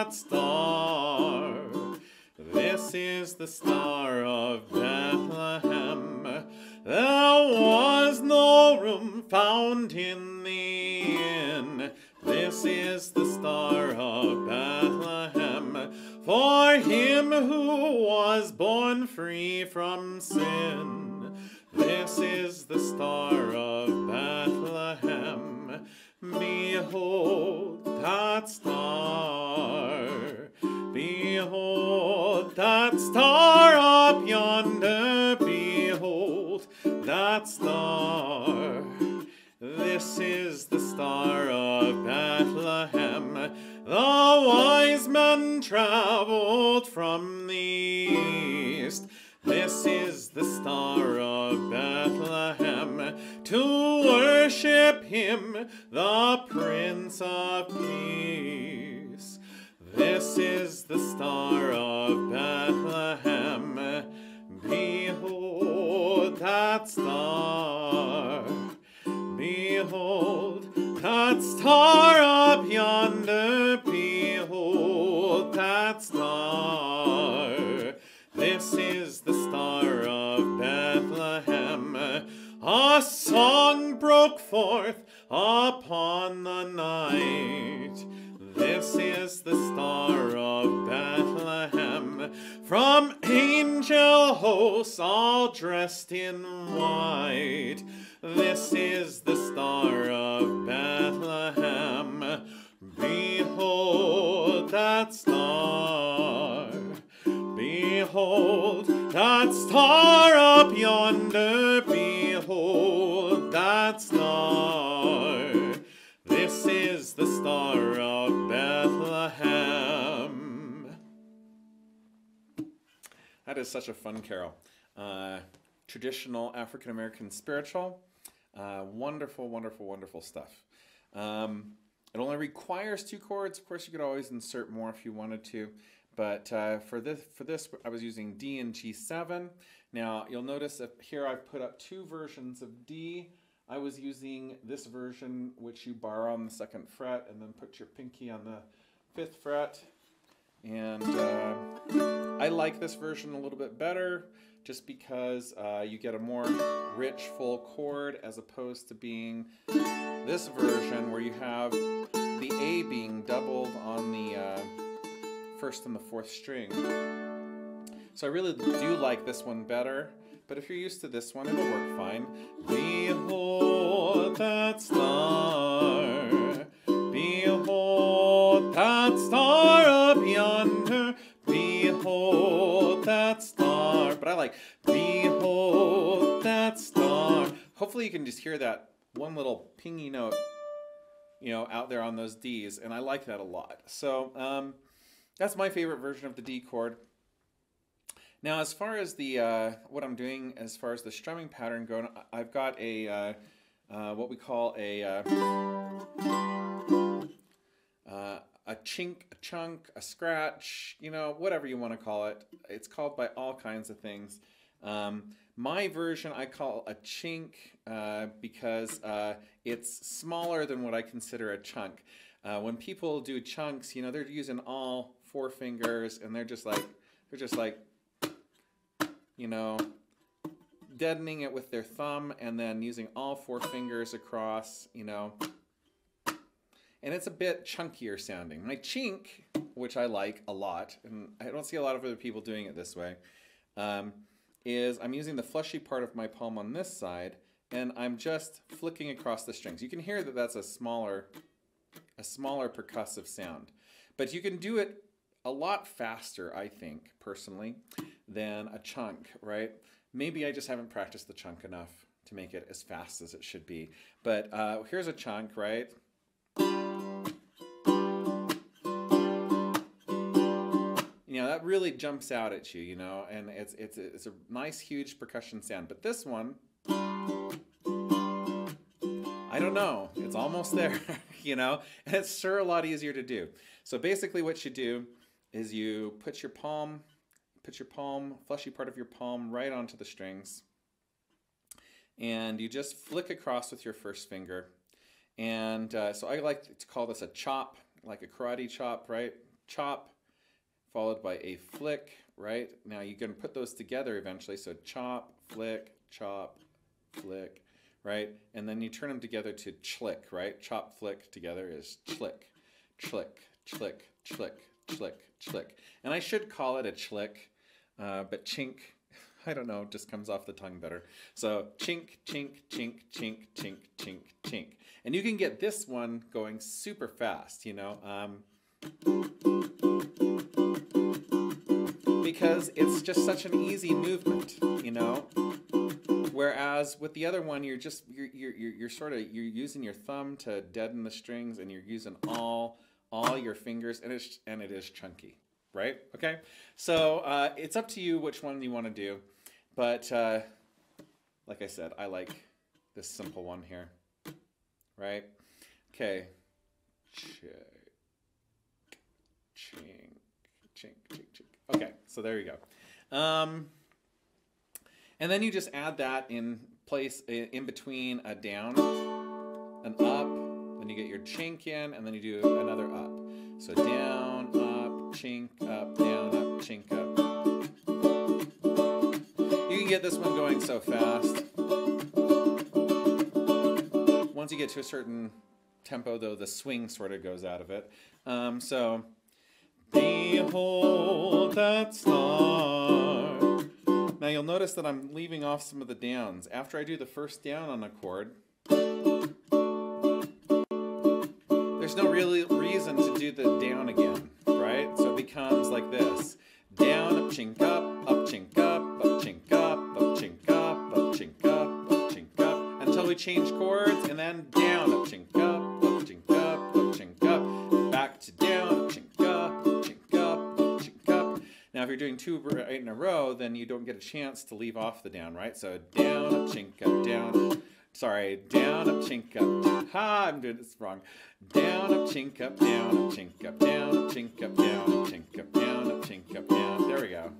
that star. This is the Star of Bethlehem. There was no room found in the inn. This is the Star of Bethlehem, for him who was born free from sin. This is the Star of Bethlehem. Behold that star. Behold that star up yonder. Behold that star. This is the Star of Bethlehem. The wise men traveled from the east. This is the Star of Bethlehem, to worship him, the Prince of Peace. This is the Star of Bethlehem. Behold that star. Behold that star up yonder. Behold that star. This is the Star of Bethlehem. A song broke forth upon the night. This is the Star of Bethlehem. From angel hosts all dressed in white. This is the Star of Bethlehem. Behold that star. Behold that star up yonder. Behold that star. This is the Star of Bethlehem. That is such a fun carol. Traditional African-American spiritual. Wonderful, wonderful, wonderful stuff. It only requires 2 chords. Of course, you could always insert more if you wanted to. But for this, I was using D and G7. Now, you'll notice that here I've put up 2 versions of D. I was using this version, which you bar on the 2nd fret, and then put your pinky on the 5th fret. And I like this version a little bit better, just because you get a more rich, full chord, as opposed to being this version where you have the A being doubled on the 1st and the 4th string. So I really do like this one better, but if you're used to this one, it'll work fine. Behold that star. Behold that star up yonder. Behold that star. But I like behold that star. Hopefully you can just hear that one little pingy note, you know, out there on those Ds, and I like that a lot. So that's my favorite version of the D chord. Now, as far as the what I'm doing as far as the strumming pattern going, I've got a what we call a chink, a chunk, a scratch, you know, whatever you want to call it. It's called by all kinds of things. My version I call a chink because it's smaller than what I consider a chunk. When people do chunks, you know, they're using all 4 fingers, and they're just like, you know, deadening it with their thumb, and then using all 4 fingers across, you know. And it's a bit chunkier sounding. My chink, which I like a lot, and I don't see a lot of other people doing it this way, is I'm using the fleshy part of my palm on this side, and I'm just flicking across the strings. You can hear that that's a smaller percussive sound. But you can do it a lot faster, I think, personally, than a chunk, right? Maybe I just haven't practiced the chunk enough to make it as fast as it should be. But here's a chunk, right? You know, that really jumps out at you, you know, and it's a nice, huge percussion sound. But this one, I don't know, it's almost there, you know, and it's sure a lot easier to do. So basically what you do is you put your palm, fleshy part of your palm right onto the strings, and you just flick across with your first finger. And so I like to call this a chop, like a karate chop, right? chop, followed by a flick, right? Now you can put those together eventually. So chop, flick, right? And then you turn them together to chlick, right? Chop, flick together is chlick, chlick, chlick, chlick, chlick, chlick. And I should call it a chlick, but chink, I don't know, just comes off the tongue better. So chink, chink, chink, chink, chink, chink, chink. And you can get this one going super fast, you know, because it's just such an easy movement, you know. Whereas with the other one, you're using your thumb to deaden the strings, and you're using all your fingers, and it is chunky, right? Okay, so it's up to you which one you want to do, but like I said, I like this simple one here, right? Okay, chink, chink, chink, chink. Okay, so there you go. And then you just add that in place in between a down, an up, then you get your chink in, and then you do another up. So down, up, chink, up, down, up, chink, up. You can get this one going so fast. Once you get to a certain tempo, though, the swing sort of goes out of it. So, behold that star. Now you'll notice that I'm leaving off some of the downs. After I do the first down on a chord, there's no real reason to do the down again, right? So it becomes like this. Down, up, chink, up, chink, up, chink, up, chink, up, chink, up, chink, up, until we change chords, and then down, up, chink, up, chink, up, chink, up, back to down, up, chink, up, chink, up, chink, up. Now if you're doing two right in a row, then you don't get a chance to leave off the down, right? So down, up, chink, up, down. Sorry, down, up, chink, up. Ha, I'm doing this wrong. Down, up, chink, up, down, up, chink, up, down, up, chink, up, down, up, chink, up, down, up, chink, up, down. There we go.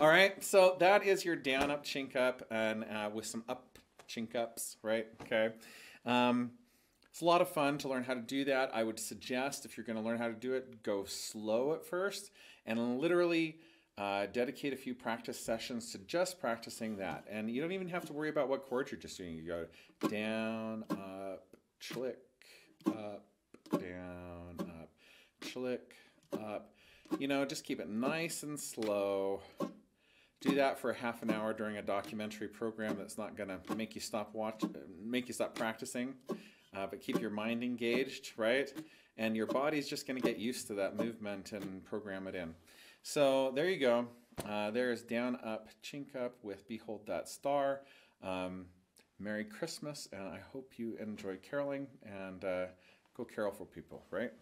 All right, so that is your down, up, chink, up, and with some up, chink, ups, right? Okay. It's a lot of fun to learn how to do that. I would suggest, if you're going to learn how to do it, go slow at first and literally dedicate a few practice sessions to just practicing that. And you don't even have to worry about what chords you're just doing. You go down, up, chlick, up, down, up, chlick, up. You know, just keep it nice and slow. Do that for half an hour during a documentary program that's not going to make you stop practicing, but keep your mind engaged, right? And your body's just going to get used to that movement and program it in. So there you go. There's down, up, chink, up with Behold That Star. Merry Christmas, and I hope you enjoy caroling, and go carol for people, right?